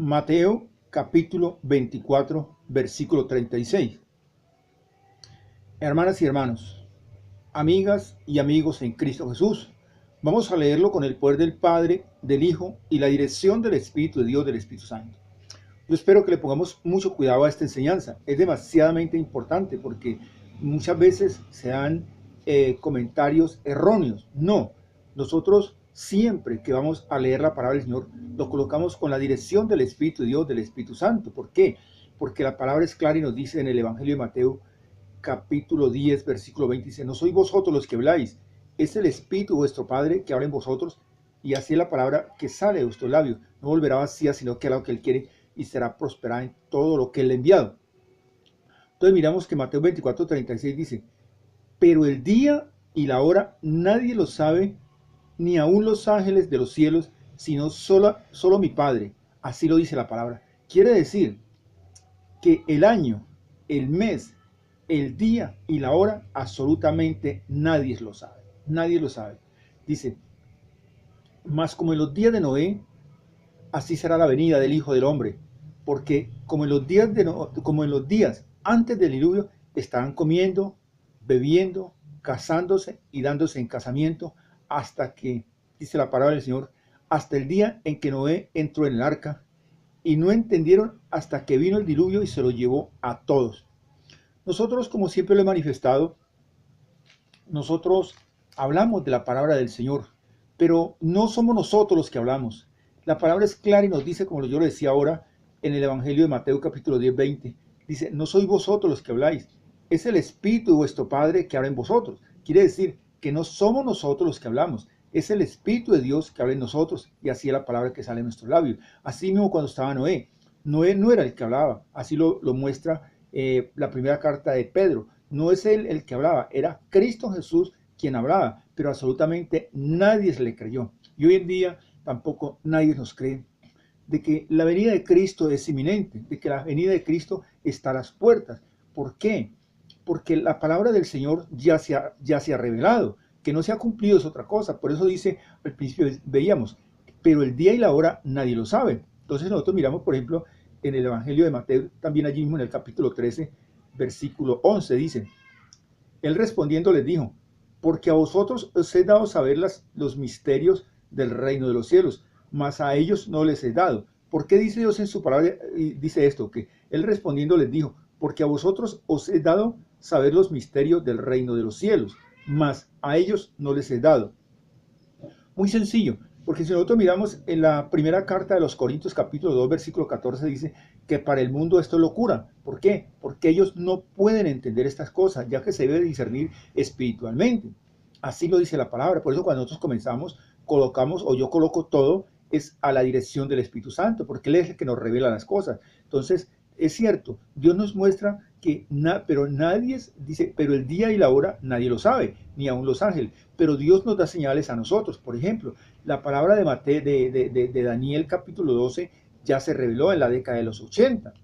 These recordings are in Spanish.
Mateo capítulo 24, versículo 36. Hermanas y hermanos, amigas y amigos en Cristo Jesús, vamos a leerlo con el poder del Padre, del Hijo y la dirección del Espíritu de Dios, del Espíritu Santo. Yo espero que le pongamos mucho cuidado a esta enseñanza. Es demasiadamente importante porque muchas veces se dan comentarios erróneos. No, nosotros siempre que vamos a leer la palabra del Señor, lo colocamos con la dirección del Espíritu de Dios, del Espíritu Santo. ¿Por qué? Porque la palabra es clara y nos dice en el Evangelio de Mateo, capítulo 10, versículo 20, dice: no sois vosotros los que habláis, es el Espíritu de vuestro Padre que habla en vosotros, y así es la palabra que sale de vuestros labios. No volverá vacía, sino que hará lo que Él quiere y será prosperada en todo lo que Él le ha enviado. Entonces miramos que Mateo 24, 36 dice: pero el día y la hora nadie lo sabe, ni aun los ángeles de los cielos, sino solo mi Padre. Así lo dice la palabra. Quiere decir que el año, el mes, el día y la hora, absolutamente nadie lo sabe. Nadie lo sabe. Dice: mas como en los días de Noé, así será la venida del Hijo del Hombre. Porque como en los días antes del diluvio, estarán comiendo, bebiendo, casándose y dándose en casamiento, hasta que, dice la palabra del Señor, hasta el día en que Noé entró en el arca, y no entendieron hasta que vino el diluvio y se lo llevó a todos. Nosotros, como siempre lo he manifestado, nosotros hablamos de la palabra del Señor, pero no somos nosotros los que hablamos. La palabra es clara y nos dice, como yo lo decía ahora, en el Evangelio de Mateo capítulo 10, 20, dice: no sois vosotros los que habláis, es el Espíritu de vuestro Padre que habla en vosotros. Quiere decir que no somos nosotros los que hablamos, es el Espíritu de Dios que habla en nosotros, y así es la palabra que sale en nuestros labios. Así mismo cuando estaba Noé no era el que hablaba, así lo muestra la primera carta de Pedro. No es él el que hablaba, era Cristo Jesús quien hablaba, pero absolutamente nadie se le creyó. Y hoy en día tampoco nadie nos cree de que la venida de Cristo es inminente, de que la venida de Cristo está a las puertas. ¿Por qué? Porque la palabra del Señor ya se ha revelado. Que no se ha cumplido es otra cosa. Por eso dice, al principio veíamos, pero el día y la hora nadie lo sabe. Entonces nosotros miramos, por ejemplo, en el Evangelio de Mateo, también allí mismo en el capítulo 13, versículo 11, dice: él respondiendo les dijo: porque a vosotros os he dado saber los misterios del reino de los cielos, mas a ellos no les he dado. ¿Por qué dice Dios en su palabra y dice esto? Que él respondiendo les dijo: porque a vosotros os he dado saber los misterios del reino de los cielos, mas a ellos no les he dado. Muy sencillo, porque si nosotros miramos en la primera carta de los Corintios capítulo 2 versículo 14, dice que para el mundo esto es locura. ¿Por qué? Porque ellos no pueden entender estas cosas, ya que se debe discernir espiritualmente. Así lo dice la palabra. Por eso cuando nosotros comenzamos, colocamos, o yo coloco todo, es a la dirección del Espíritu Santo, porque Él es el que nos revela las cosas. Entonces, es cierto, Dios nos muestra que, pero nadie dice, pero el día y la hora nadie lo sabe, ni aun los ángeles, pero Dios nos da señales a nosotros. Por ejemplo, la palabra de Daniel capítulo 12 ya se reveló en la década de los 80.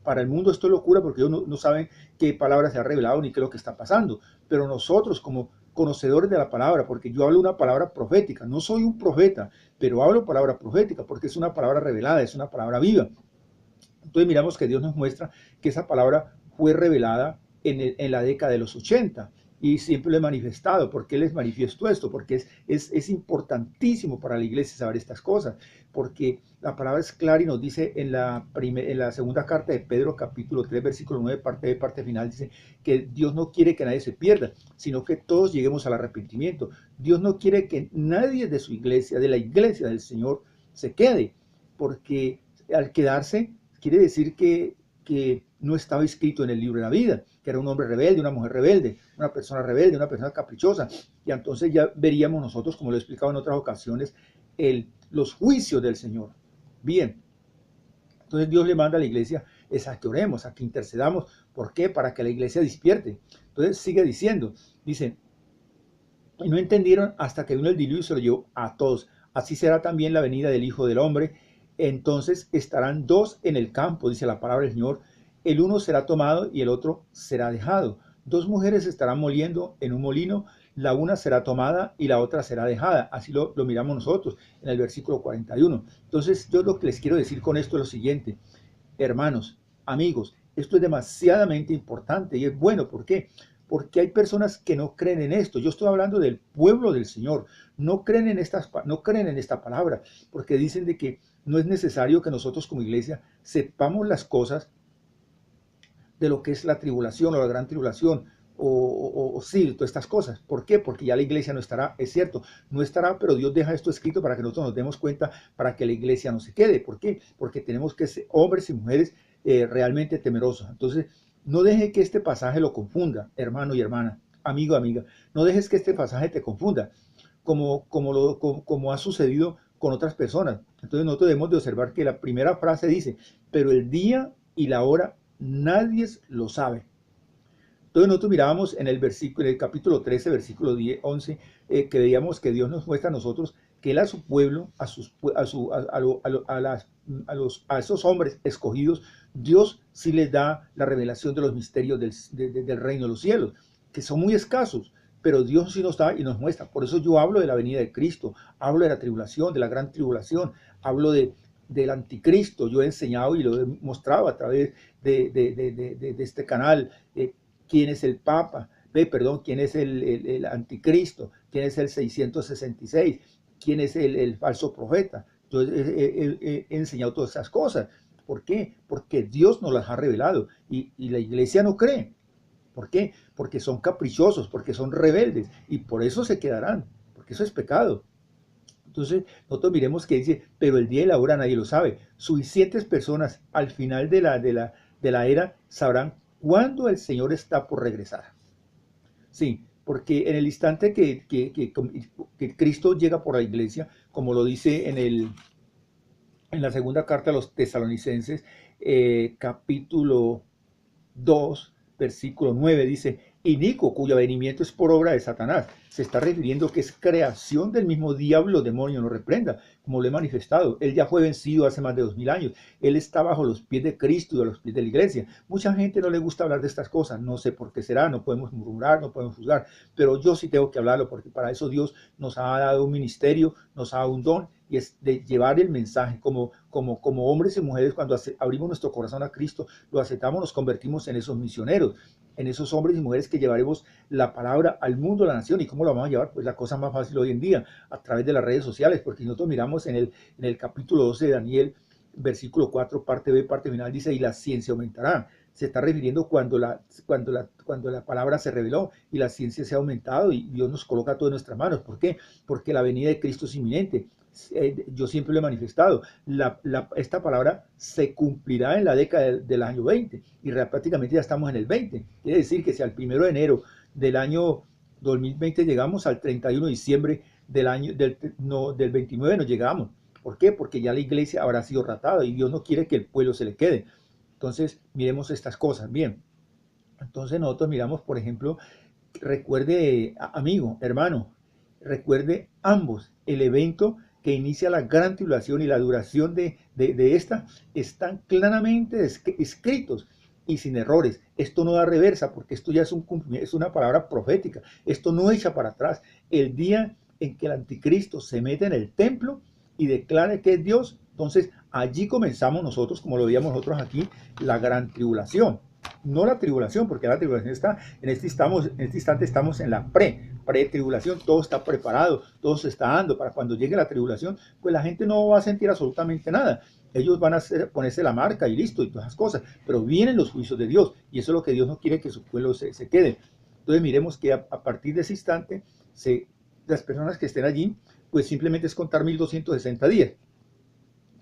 Para el mundo esto es locura porque ellos no saben qué palabra se ha revelado ni qué es lo que está pasando, pero nosotros como conocedores de la palabra, porque yo hablo una palabra profética, no soy un profeta, pero hablo palabra profética porque es una palabra revelada, es una palabra viva. Entonces miramos que Dios nos muestra que esa palabra fue revelada en la década de los 80 y siempre lo he manifestado. ¿Por qué les manifiesto esto? Porque es importantísimo para la iglesia saber estas cosas, porque la palabra es clara y nos dice en la segunda carta de Pedro, capítulo 3, versículo 9, parte final, dice que Dios no quiere que nadie se pierda, sino que todos lleguemos al arrepentimiento. Dios no quiere que nadie de su iglesia, de la iglesia del Señor, se quede, porque al quedarse quiere decir que no estaba escrito en el libro de la vida, que era un hombre rebelde, una mujer rebelde, una persona caprichosa. Y entonces ya veríamos nosotros, como lo he explicado en otras ocasiones, los juicios del Señor. Bien, entonces Dios le manda a la iglesia es a que oremos, a que intercedamos. ¿Por qué? Para que la iglesia despierte. Entonces sigue diciendo, dice: y no entendieron hasta que vino el diluvio y se lo llevó a todos. Así será también la venida del Hijo del Hombre. Entonces estarán dos en el campo, dice la palabra del Señor. El uno será tomado y el otro será dejado. Dos mujeres estarán moliendo en un molino, la una será tomada y la otra será dejada. Así lo miramos nosotros en el versículo 41. Entonces, yo lo que les quiero decir con esto es lo siguiente, hermanos, amigos, esto es demasiadamente importante y es bueno. ¿Por qué? Porque hay personas que no creen en esto. Yo estoy hablando del pueblo del Señor. No creen en esta palabra, porque dicen de que no es necesario que nosotros como iglesia sepamos las cosas de lo que es la tribulación o la gran tribulación, o sí, todas estas cosas. ¿Por qué? Porque ya la iglesia no estará, es cierto, no estará, pero Dios deja esto escrito para que nosotros nos demos cuenta, para que la iglesia no se quede. ¿Por qué? Porque tenemos que ser hombres y mujeres realmente temerosos. Entonces, no deje que este pasaje lo confunda, hermano y hermana, amigo, amiga. No dejes que este pasaje te confunda, como ha sucedido con otras personas. Entonces, nosotros debemos de observar que la primera frase dice, pero el día y la hora nadie lo sabe. Entonces nosotros mirábamos en el versículo, en el capítulo 13, versículo 10, 11, que veíamos que Dios nos muestra a nosotros que Él a su pueblo, a esos hombres escogidos, Dios sí les da la revelación de los misterios del reino de los cielos, que son muy escasos, pero Dios sí nos da y nos muestra. Por eso yo hablo de la venida de Cristo, hablo de la tribulación, de la gran tribulación, hablo del anticristo. Yo he enseñado y lo he mostrado a través de este canal, quién es el Papa, quién es el anticristo, quién es el 666, quién es el falso profeta. Yo he enseñado todas esas cosas. ¿Por qué? Porque Dios nos las ha revelado y la iglesia no cree. ¿Por qué? Porque son caprichosos, porque son rebeldes y por eso se quedarán, porque eso es pecado. Entonces, nosotros miremos que dice, pero el día y la hora nadie lo sabe. Suficientes personas al final de la era sabrán cuándo el Señor está por regresar. Sí, porque en el instante que Cristo llega por la iglesia, como lo dice en la segunda carta a los tesalonicenses, capítulo 2, versículo 9, dice, inicuo, cuyo avenimiento es por obra de Satanás. Se está refiriendo que es creación del mismo diablo, demonio, no reprenda, como lo he manifestado. Él ya fue vencido hace más de 2000 años. Él está bajo los pies de Cristo y a los pies de la iglesia. Mucha gente no le gusta hablar de estas cosas, no sé por qué será, no podemos murmurar, no podemos juzgar, pero yo sí tengo que hablarlo, porque para eso Dios nos ha dado un ministerio, nos ha dado un don, y es de llevar el mensaje como hombres y mujeres. Cuando abrimos nuestro corazón a Cristo, lo aceptamos, nos convertimos en esos misioneros, en esos hombres y mujeres que llevaremos la palabra al mundo, a la nación. ¿Y cómo lo vamos a llevar? Pues la cosa más fácil hoy en día, a través de las redes sociales, porque nosotros miramos en el capítulo 12 de Daniel, versículo 4, parte B, parte final, dice, y la ciencia aumentará. Se está refiriendo cuando la palabra se reveló y la ciencia se ha aumentado y Dios nos coloca todo en nuestras manos. ¿Por qué? Porque la venida de Cristo es inminente. Yo siempre lo he manifestado, esta palabra se cumplirá en la década del año 20 y prácticamente ya estamos en el 20. Quiere decir que si al 1 de enero del año 2020 llegamos, al 31 de diciembre del 29 no llegamos. ¿Por qué? Porque ya la iglesia habrá sido ratada y Dios no quiere que el pueblo se le quede. Entonces, miremos estas cosas. Bien, entonces nosotros miramos, por ejemplo, recuerde, amigo, hermano, recuerde ambos, el evento que inicia la gran tribulación y la duración de esta están claramente escritos y sin errores. Esto no da reversa, porque esto ya es una palabra profética. Esto no echa para atrás. El día en que el anticristo se mete en el templo y declare que es Dios, entonces allí comenzamos nosotros, como lo veíamos nosotros aquí, la gran tribulación. No la tribulación, porque la tribulación está, en este instante estamos en la pre-tribulación, todo está preparado, todo se está dando para cuando llegue la tribulación, pues la gente no va a sentir absolutamente nada. Ellos van a ponerse la marca y listo, y todas esas cosas, pero vienen los juicios de Dios, y eso es lo que Dios no quiere, que su pueblo se quede. Entonces miremos que a partir de ese instante, las personas que estén allí, pues simplemente es contar 1260 días,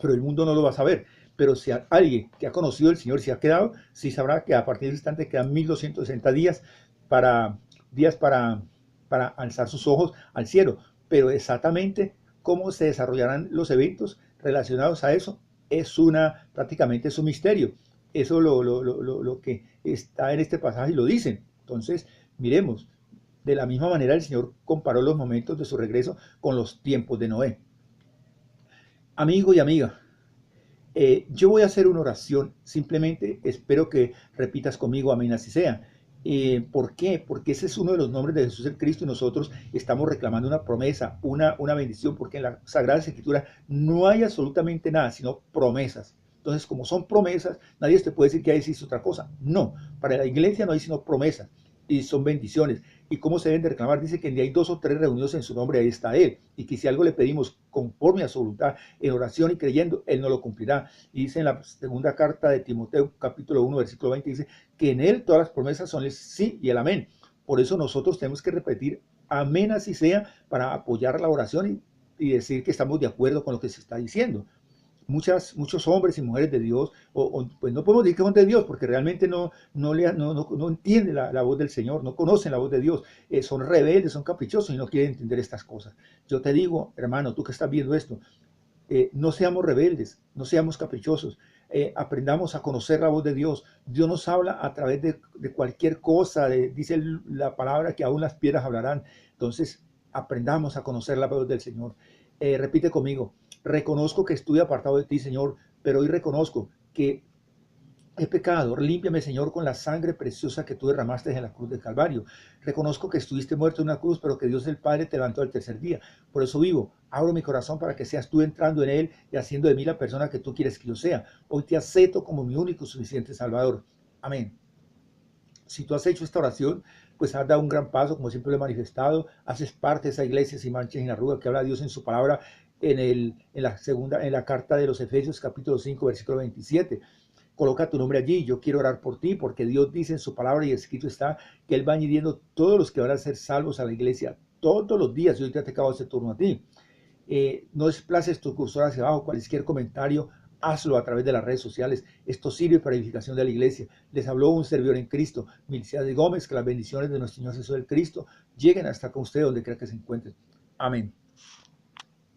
pero el mundo no lo va a saber. Pero si alguien que ha conocido al Señor se ha quedado, sí sabrá que a partir del instante quedan 1260 días para alzar sus ojos al cielo. Pero exactamente cómo se desarrollarán los eventos relacionados a eso prácticamente es un misterio. Eso lo que está en este pasaje lo dicen. Entonces, miremos, de la misma manera el Señor comparó los momentos de su regreso con los tiempos de Noé. Amigo y amiga, yo voy a hacer una oración, simplemente espero que repitas conmigo, amén, así sea. ¿Por qué? Porque ese es uno de los nombres de Jesús el Cristo y nosotros estamos reclamando una promesa, una bendición, porque en la Sagrada Escritura no hay absolutamente nada, sino promesas. Entonces, como son promesas, nadie te puede decir que existe otra cosa. No, para la iglesia no hay sino promesas y son bendiciones. ¿Y cómo se deben de reclamar? Dice que ni hay 2 o 3 reunidos en su nombre, ahí está Él. Y que si algo le pedimos conforme a su voluntad, en oración y creyendo, Él no lo cumplirá. Y dice en la segunda carta de Timoteo, capítulo 1, versículo 20, dice que en Él todas las promesas son el sí y el amén. Por eso nosotros tenemos que repetir amén así sea para apoyar la oración y decir que estamos de acuerdo con lo que se está diciendo. Muchos hombres y mujeres de Dios, pues no podemos decir que son de Dios, porque realmente no entienden la voz del Señor, no conocen la voz de Dios, son rebeldes, son caprichosos y no quieren entender estas cosas. Yo te digo, hermano, tú que estás viendo esto, no seamos rebeldes, no seamos caprichosos, aprendamos a conocer la voz de Dios. Dios nos habla a través de cualquier cosa, dice la palabra que aún las piedras hablarán. Entonces, aprendamos a conocer la voz del Señor. Repite conmigo, reconozco que estoy apartado de ti, Señor, pero hoy reconozco que he pecado. Límpiame, Señor, con la sangre preciosa que tú derramaste en la cruz del Calvario. Reconozco que estuviste muerto en una cruz, pero que Dios el Padre te levantó al tercer día. Por eso vivo. Abro mi corazón para que seas tú entrando en él y haciendo de mí la persona que tú quieres que yo sea. Hoy te acepto como mi único y suficiente Salvador. Amén. Si tú has hecho esta oración, pues has dado un gran paso, como siempre lo he manifestado. Haces parte de esa iglesia sin mancha ni arruga que habla Dios en su palabra en la carta de los Efesios, capítulo 5, versículo 27. Coloca tu nombre allí. Yo quiero orar por ti, porque Dios dice en su palabra y escrito está que Él va añadiendo todos los que van a ser salvos a la iglesia todos los días. Y hoy te ha tocado ese turno a ti. No desplaces tu cursor hacia abajo. Cualquier comentario, hazlo a través de las redes sociales. Esto sirve para edificación de la iglesia. Les habló un servidor en Cristo, Milciades Gómez. Que las bendiciones de nuestro Señor Jesús el Cristo lleguen hasta con usted donde quiera que se encuentren. Amén.